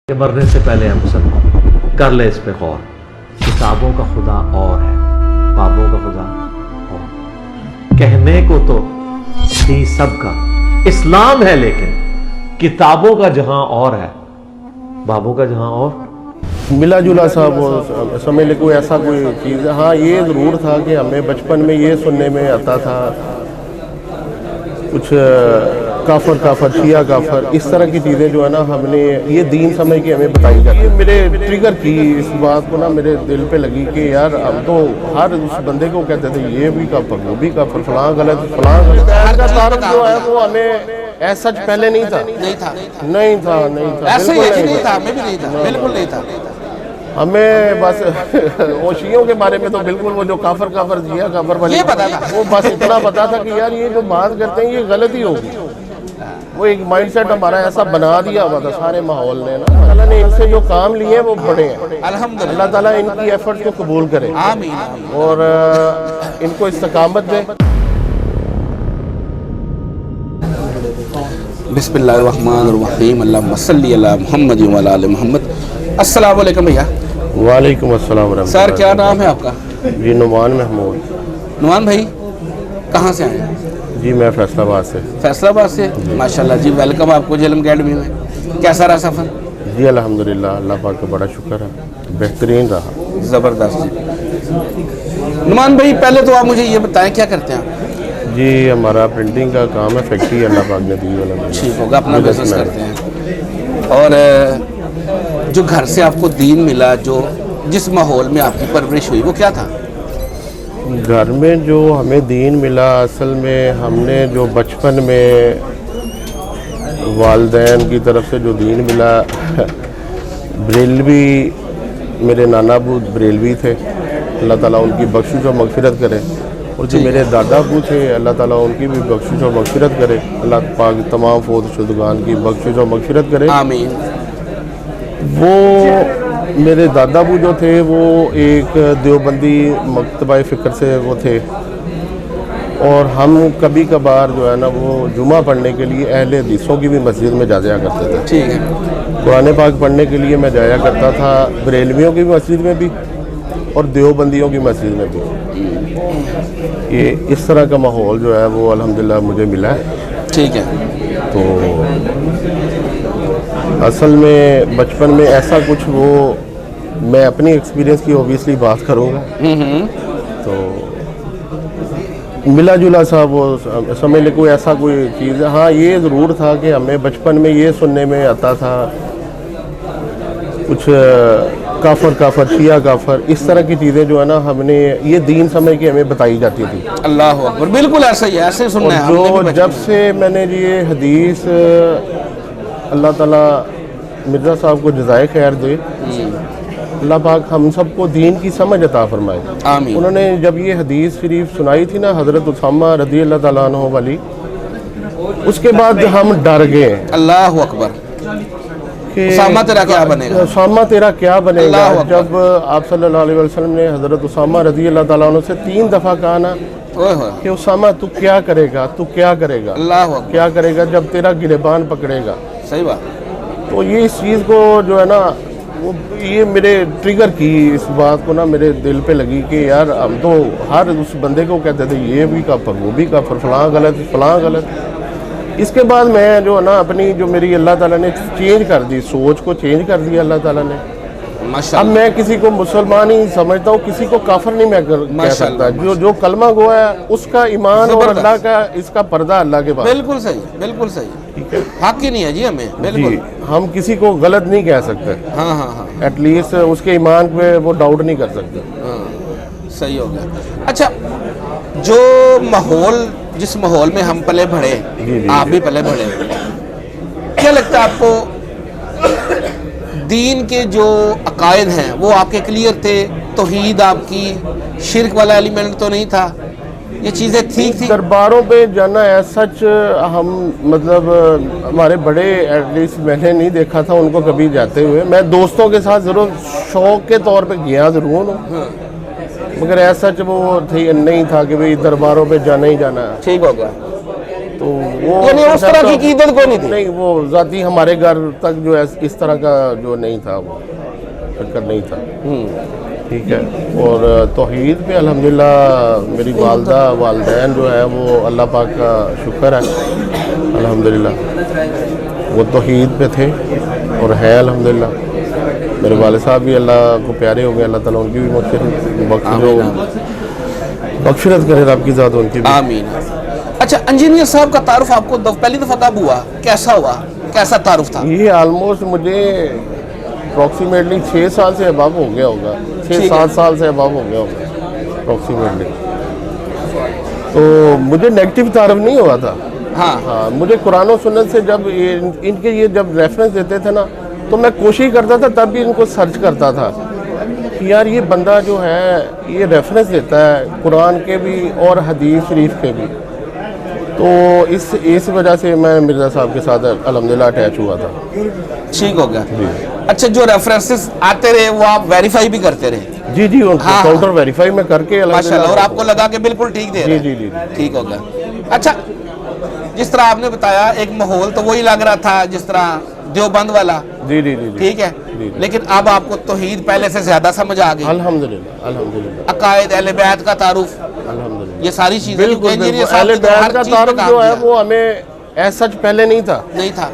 कि मरने से पहले हम सब कर ले इस पे गौर। किताबों का खुदा और है, बाबों का खुदा और। कहने को तो ही सबका इस्लाम है, लेकिन किताबों का जहां और है, बाबों का जहां और। मिला जुला सा वो समझ ले कोई ऐसा कोई चीज़। हाँ, ये ज़रूर था कि हमें बचपन में ये सुनने में आता था कुछ काफर काफर शिया काफर, इस तरह की चीज़ें जो है ना, हमने ये दीन समझ के हमें बताई जाती है। मेरे ट्रिगर की इस बात को ना मेरे दिल पे लगी कि यार हम तो हर उस बंदे को कहते थे ये भी काफर, वो भी काफर, फलां गलत फलां गलत। का तारुफ जो है वो हमें ऐसा पहले नहीं था। ऐसे ही नहीं था, हमें भी नहीं था, बिल्कुल नहीं था। हमें बस वो शियों के बारे में तो बिल्कुल वो जो काफर काफर जिया काफर वाली ये पता था, वो बस इतना पता था कि यार ये जो बात करते हैं ये गलती होगी। वो एक माइंडसेट हमारा ऐसा बना दिया हुआ था सारे माहौल ने ना। अल्लाह ने इनसे जो काम लिए वो बड़े हैं, अल्हम्दुलिल्लाह। अल्लाह ताला इनकी एफर्ट को कबूल करे, आमीन। और इनको इस्तकामत दे। बिस्मिल्लाहिर्रहमानिर्रहीम, अल्लाहुम्मा सल्ली अला मुहम्मद व अला आलि मुहम्मद। अस्सलाम वालेकुम भैया। वालेकुम अस्सलाम रहमतुल्लाह। सर क्या नाम है आपका? जी नुमान महमूद। नुमान भाई कहाँ से आए हैं? जी मैं फैसलाबाद से। फैसलाबाद से, माशाल्लाह जी, वेलकम आपको झेलम अकेडमी में। कैसा रहा सफ़र? जी अल्हम्दुलिल्लाह, अल्लाह पाक का बड़ा शुक्र है, बेहतरीन रहा, ज़बरदस्त जी। नुमान भाई पहले तो आप मुझे ये बताएं क्या करते हैं आप? जी हमारा प्रिंटिंग का काम है, फैक्ट्री अल्लाह पाक ने दी है। ठीक होगा, अपना बिजनेस करते हैं। और जो घर से आपको दीन मिला, जो जिस माहौल में आपकी परवरिश हुई, वो क्या था? घर में जो हमें दीन मिला, असल में हमने जो बचपन में वालिदैन की तरफ से जो दीन मिला, बरेलवी, मेरे नाना अबू बरेलवी थे, अल्लाह ताला उनकी बख्शिश और मगफिरत करे। और जो मेरे दादा अबू थे, अल्लाह ताला उनकी भी बख्शिश और मगफिरत करे। अल्लाह पाक तमाम फोतशुदगान की बख्शिश और मगफिरत करे, आमीन। वो मेरे दादा अबू जो थे वो एक देवबंदी मकतबा फ़िक्र से वो थे, और हम कभी कभार जो है ना वो जुमा पढ़ने के लिए अहले हदीसों की भी मस्जिद में जाया करते थे। ठीक है। कुरान पाक पढ़ने के लिए मैं जाया करता था, बरेलवियों की मस्जिद में भी और देवबंदियों की मस्जिद में भी। ये इस तरह का माहौल जो है वो अल्हम्दुलिल्लाह मुझे मिला है। ठीक है। तो असल में बचपन में ऐसा कुछ, वो मैं अपनी एक्सपीरियंस की ओबियसली बात करूँगा, तो मिला जुला सा वो समझ ले कोई ऐसा कोई चीज़। हाँ, ये ज़रूर था कि हमें बचपन में ये सुनने में आता था कुछ काफर काफर शिया काफर, इस तरह की चीज़ें जो है ना, हमने ये दीन समझ के हमें बताई जाती थी। अल्लाह अकबर, बिल्कुल ऐसा ही है, ऐसे सुनना है हमने भी जो जब से मैंने ये हदीस, अल्लाह ताला मिर्ज़ा साहब को जज़ाए खैर दे, अल्लाह पाक हम सबको दीन की समझ अता फरमाए, आमीन। उन्होंने जब ये हदीस शरीफ सुनाई थी ना हज़रत उसामा रज़ी अल्लाह ताला अन्हु वाली, उसके बाद हम डर गए। अल्लाह अकबर। उसामा तेरा क्या बनेगा? उसामा तेरा क्या बनेगा? जब आप सल्लल्लाहु अलैहि वसल्लम ने हज़रत उसामा रज़ी अल्लाह ताला अन्हु से 3 दफ़ा कहा ना कि उसामा तू क्या करेगा, तू क्या करेगा, अल्लाह अकबर, क्या करेगा जब तेरा गिरबान पकड़ेगा। सही बात। तो ये इस चीज़ को जो है ना, वो ये मेरे ट्रिगर की इस बात को ना मेरे दिल पे लगी कि यार हम तो हर उस बंदे को कहते थे ये भी काफर, वो भी काफर, फलां गलत फलां गलत। इसके बाद मैं जो है ना अपनी जो मेरी अल्लाह ताला ने चेंज कर दी, सोच को चेंज कर दिया अल्लाह ताला ने। अब मैं किसी को मुसलमान ही समझता हूँ, किसी को काफर नहीं मैं कह सकता। जो कलमा गो है उसका ईमान और अल्लाह का इसका पर्दा अल्लाह के पास। बिल्कुल सही, बिल्कुल सही। ठीक है, हक ही नहीं है जी हमें, बिल्कुल हम किसी को गलत नहीं कह सकते। हाँ हाँ हाँ, एटलीस्ट उसके ईमान पे वो डाउट नहीं कर सकते। हाँ, सही हो गया। अच्छा, जो माहौल, जिस माहौल में हम पले बढ़े, आप भी पले बढ़े, क्या लगता है आपको दीन के जो अकायद हैं वो आपके क्लियर थे? तौहीद आपकी, शिर्क वाला एलिमेंट तो नहीं था, ये चीज़ें ठीक थी? दरबारों पे जाना है सच, हम मतलब हमारे बड़े एटलीस्ट मैंने नहीं देखा था उनको कभी जाते हुए। मैं दोस्तों के साथ ज़रूर शौक़ के तौर पे गया ज़रूर हूँ, मगर ऐसा वो नहीं था कि भाई दरबारों पे जाना ही जाना है। ठीक होगा। तो वो यानी उस तरह की कीदत कोई नहीं थी? नहीं, वो जाती हमारे घर तक जो है इस तरह का जो नहीं था, वो चक्कर नहीं था। ठीक है। और तौहीद पे अल्हम्दुलिल्लाह मेरी वालदा वालदैन जो है वो अल्लाह पाक का शुक्र है अल्हम्दुलिल्लाह, वो तौहीद पे थे और है अल्हम्दुलिल्लाह। मेरे वाले साहब भी अल्लाह को प्यारे हो गए, अल्लाह ताला उनकी भी मग़फ़िरत करे, रब की ज़ात उनकी भी। आमीन। अच्छा, इंजीनियर साहब का तारुफ आपको पहली दफ़ा कब हुआ, कैसा हुआ, कैसा तारुफ था? ये ऑलमोस्ट मुझे अप्रॉक्सीमेटली 6 साल से अबाव हो गया होगा, 6-7 साल से अबाव हो गया होगा अप्रॉक्सीमेटली। तो मुझे नेगेटिव तारुफ नहीं हुआ था। हाँ, मुझे कुरान और सुन्नत से जब इनके ये जब रेफरेंस देते थे ना, तो मैं कोशिश करता था, तब भी इनको सर्च करता था कि यार ये बंदा जो है ये रेफरेंस देता है कुरान के भी और हदीस शरीफ के भी। तो इस वजह से मैं मिर्ज़ा साहब के साथ अल्हम्दुलिल्लाह अटैच हुआ था। ठीक हो गया। अच्छा, जो रेफरेंसेस आते रहे वो आप वेरीफाई भी करते रहे? जी जी, उनको काउंटर वेरीफाई में करके माशाल्लाह, और आपको लगा कि बिल्कुल ठीक दे रहे हैं? जी जी, ठीक हो गया। अच्छा, जिस तरह आपने बताया एक माहौल तो वही लग रहा था जिस तरह देवबंद वाला। जी जी जी, ठीक है। लेकिन अब आपको तौहीद पहले से ज्यादा समझ आ गई? अल्हम्दुलिल्लाह अल्हम्दुलिल्लाह। अकायद, अहले बैत का तारुफ, अल्हम्दुलिल्लाह, ये सारी चीजें बिल्कुल अहले बैत का तारुफ जो है वो हमें ऐसा सच पहले नहीं था। नहीं था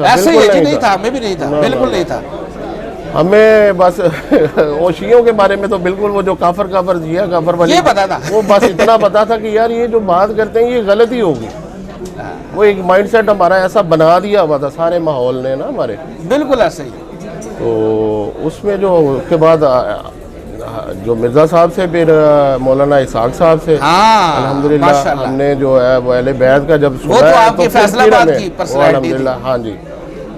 ऐसे ही नहीं था, हमें भी नहीं था, बिल्कुल नहीं था। हमें बस ओशियों के बारे में तो बिल्कुल वो जो काफर जिया काफर वाली ये पता था, वो बस इतना पता था कि यार ये जो बात करते हैं ये गलत ही होगी। वो एक माइंडसेट हमारा ऐसा बना दिया हुआ था सारे माहौल ने ना हमारे, बिल्कुल ऐसे ही। तो उसमें जो उसके बाद जो मिर्ज़ा साहब से फिर मौलाना इसाक साहब से अल्हम्दुलिल्लाह हमने जो है वो अहले बैत का जब वो तो आपकी फैसलाबाद की अल्हम्दुलिल्लाह। हाँ जी।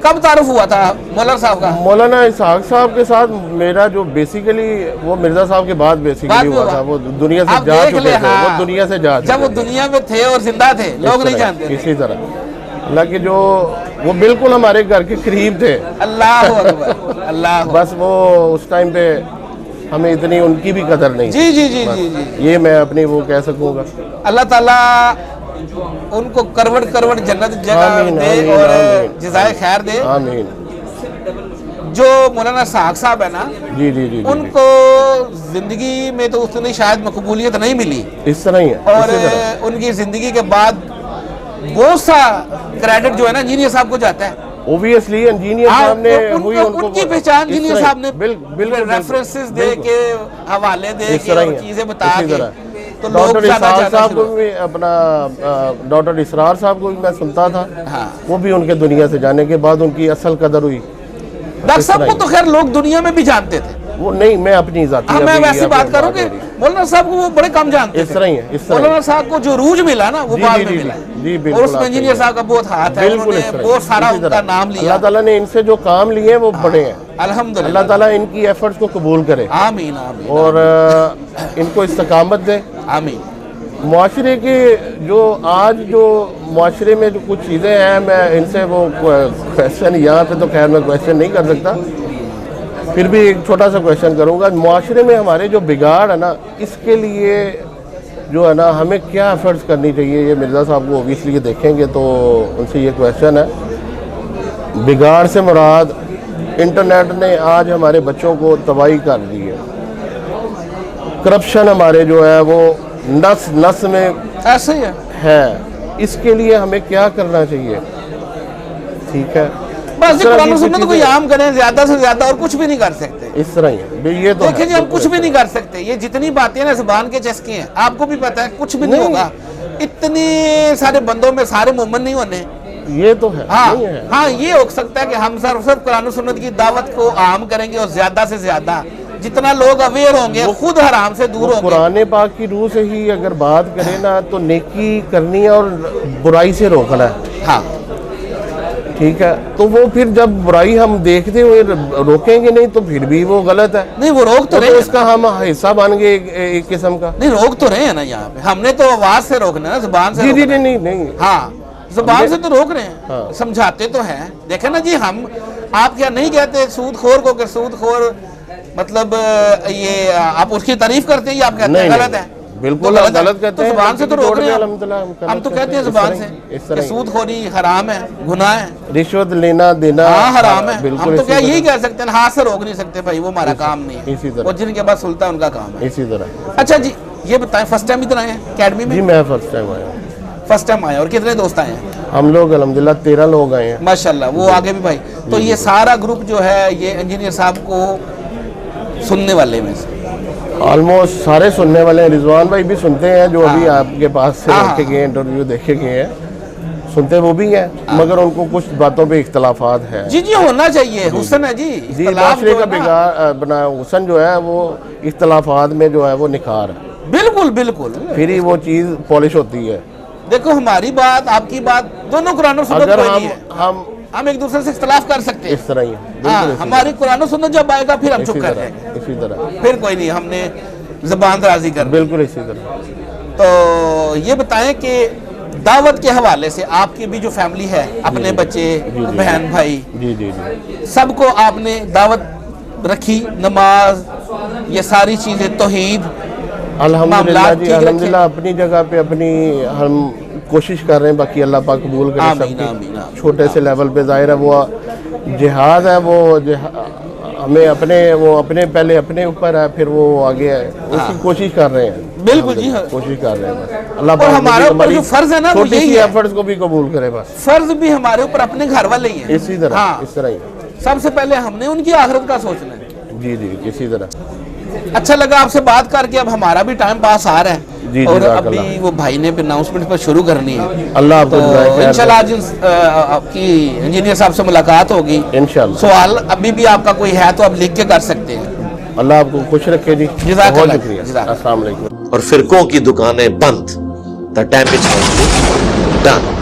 कब तारुफ हुआ था मौलाना साहब का? मौलाना इसाक साहब के साथ मेरा जो बेसिकली वो मिर्ज़ा साहब के बाद बेसिकली हुआ था। वो दुनिया से जा चुके थे, वो दुनिया से जा जब वो दुनिया में थे और जिंदा थे, लोग नहीं जानते। इसी तरह हालांकि जो वो बिल्कुल हमारे घर के करीब थे। अल्लाह अकबर, अल्लाह। बस वो उस टाइम पे हमें इतनी उनकी भी कदर नहीं। जी जी जी जी जी, ये मैं अपनी वो कह सकूँगा। अल्लाह ताला उनको करवट जन्नत जगह दे और जज़ाए खैर दे। आमीन। जो मौलाना साहब साहब है ना, जी जी जी, उनको जिंदगी में तो उतनी शायद मकबूलियत नहीं मिली, इस तरह ही है। और उनकी जिंदगी के बाद बहुत सा क्रेडिट जो है ना इंजीनियर साहब को जाता है। ओबियसली इंजीनियर साहब ने हुई उनकी पहचान इंजीनियर साहब ने बिल्कुल रेफरेंसेस दे के, हवाले दे के और चीजें बता के, तो डॉक्टर इसरार साहब को भी अपना डॉक्टर इसरार साहब को भी मैं सुनता था। हाँ। वो भी उनके दुनिया से जाने के बाद उनकी असल कदर हुई। डॉक्टर साहब को तो खैर लोग दुनिया में भी जानते थे, वो नहीं, मैं अपनी जाती मैं वैसी बात करूं कि मौलाना साहब को वो बड़े कम जानते थे। इस तरह ही है, इस तरह मौलाना साहब को जो रूज मिला ना वो बाद में मिला जी, और उसमें इंजीनियर साहब का बहुत हाथ है, उन्होंने बहुत सारा उनका नाम लिया। अल्लाह ताला ने इनसे जो काम लिए वो बड़े हैं अल्हम्दुलिल्लाह। अल्लाह ताला इनकी एफर्ट्स को कबूल करे। आमीन आमीन। और इनको इस्तकामत दे। आमीन। मुआशरे के जो आज जो मुआशरे में जो कुछ चीज़ें हैं, मैं इनसे वो क्वेश्चन यहाँ पे तो खैर मैं क्वेश्चन नहीं कर सकता, फिर भी एक छोटा सा क्वेश्चन करूँगा। मुआशरे में हमारे जो बिगाड़ है ना, इसके लिए जो है ना हमें क्या एफर्ट्स करनी चाहिए, ये मिर्ज़ा साहब को ओबियसली देखेंगे तो उनसे ये क्वेश्चन है। बिगाड़ से मुराद इंटरनेट ने आज हमारे बच्चों को तबाही कर दी है। करप्शन हमारे जो है वो नस नस में ऐसे ही है। इसके लिए हमें क्या करना चाहिए? ठीक है, बस कुरान सुन्नत को आम करें ज्यादा से ज्यादा, और कुछ भी नहीं कर सकते। इस तरह ही है, ये तो देखिए जी, हम कुछ भी नहीं कर सकते। ये जितनी बातें ना जुबान के चस्के हैं, आपको भी पता है, कुछ भी नहीं होगा। इतने सारे बंदों में सारे मोमन नहीं होने, ये तो है। हाँ, ये हो सकता है कि हम सब कुरान सुन्नत की दावत को आम करेंगे और ज्यादा से ज्यादा जितना लोग अवेयर होंगे खुद हराम से दूर होंगे। कुरान पाक की रूह से ही अगर बात करें ना तो नेकी करनी है और बुराई से रोकना है। हाँ, ठीक है, तो वो फिर जब बुराई हम देखते हुए रोकेंगे नहीं तो फिर भी वो गलत है। नहीं, वो रोक तो रहे, इसका हम हिस्सा बन गए एक किस्म का। नहीं, रोक तो रहे हैं ना, यहाँ पे हमने तो आवाज से रोकना है ना, जुबान से। जी नहीं। हाँ, जुबान से तो रोक रहे हैं। हाँ। समझाते तो हैं। देखे ना जी, हम आप क्या नहीं कहते सूदखोर को कि सूदखोर मतलब ये आप उसकी तारीफ करते हैं, आप कहते हैं गलत है। बिल्कुल तो आप गलत कहते हैं, जुबान से तो गलती रोक की रहे हैं जोड़ में अल्हम्दुलिल्लाह हम हम तो गलत कहते हैं करते जुबान हैं, इस से तरह कि ही। सूदखोरी हराम है, गुनाह है, रिश्वत लेना देना हाँ हराम है। बिल्कुल हम तो इसी क्या यही तरह- कह सकते हैं, हाथ से रोक नहीं सकते भाई, वो हमारा काम नहीं इसी है, तरह। वो जिनके पास सुलता है उनका काम है। इसी तरह। अच्छा जी, ये बताएं फर्स्ट टाइम इधर आए हैं अकेडमी जी में? मैं फर्स्ट टाइम आया हूँ। फर्स्ट टाइम आए, और कितने दोस्त आए हैं? हम लोग अल्हम्दुलिल्लाह 13 लोग आए हैं। माशाल्लाह, वो आगे भी भाई। तो ये सारा ग्रुप जो है ये इंजीनियर साहब को सुनने वाले में से ऑलमोस्ट सारे सुनने वाले हैं, रिजवान भाई भी सुनते हैं जो अभी हाँ। आपके पास से हाँ। देखे गए इंटरव्यू देखे गए हैं, सुनते वो भी हैं मगर उनको कुछ बातों पे इख्तलाफात है। जी जी होना चाहिए, हुसन है जी, जी इख्तलाफ माशरे जो का है ना- बिगाड़ बना हुसन जो है वो इख्तलाफात में जो है वो निखार है, बिल्कुल बिल्कुल। फिर ही वो चीज़ पॉलिश होती है। देखो हमारी बात आपकी बात दोनों कुरान और सुन्नत अगर कोई नहीं है, हम एक दूसरे से इख्तलाफ कर सकते हैं। इस तरह ही है, बिल्कुल हाँ, इसी हमारी कुरान और सुन्नत जब आएगा फिर हम इसी चुप कर तरह, जाएंगे, इसी तरह, फिर कोई नहीं, हमने जबान दराजी कर दी। बिल्कुल इसी तरह। तो ये बताएं कि दावत के हवाले से आपकी भी जो फैमिली है, अपने बच्चे, जी। बहन भाई, जी जी जी सबको आपने दावत रखी, नमाज, ये सारी चीजें, तौहीद, अल्हम्दुलिल्लाह मामलात जी, ठीक रखे। अल्हम्दुलिल्लाह अपनी जगह पे अपनी हम कोशिश कर रहे हैं, बाकी अल्लाह पाक कबूल करे आमीन, सबकी। आमीन, आमीन। छोटे से लेवल पे जाहिर है वो जिहाद है, वो हमें अपने पहले अपने ऊपर है, फिर वो आगे है, उसकी कोशिश कर रहे हैं। बिल्कुल जी, हाँ। कोशिश कर रहे हैं बस। अल्लाह और पाक हमारे ऊपर हमारी जो फर्ज है ना वो छोटी यही सी है, एफर्ट्स को भी कबूल करे बस। फर्ज भी हमारे ऊपर अपने घर वाले ही हैं। इसी तरह हाँ, इस तरह ही। सबसे पहले हमने उनकी आखिरत का सोचना है। जी जी इसी तरह। अच्छा लगा आपसे बात करके, अब हमारा भी टाइम पास आ रहा है जी, और जज़ाकल्लाह। अभी वो भाई ने अनाउंसमेंट पर शुरू करनी है, अल्लाह आपको तो जज़ाए खैर इंशाल्लाह आज आपकी इंजीनियर साहब से मुलाकात होगी। दे। इंशाल्लाह सवाल अभी भी आपका कोई है तो आप लिख के कर सकते हैं। अल्लाह आपको खुश रखे जी, जज़ाकल्लाह। बहुत शुक्रिया। जज़ाकल्लाह। अस्सलाम वालेकुम। और फिरकों की दुकानें बंद, द डैमेज डन।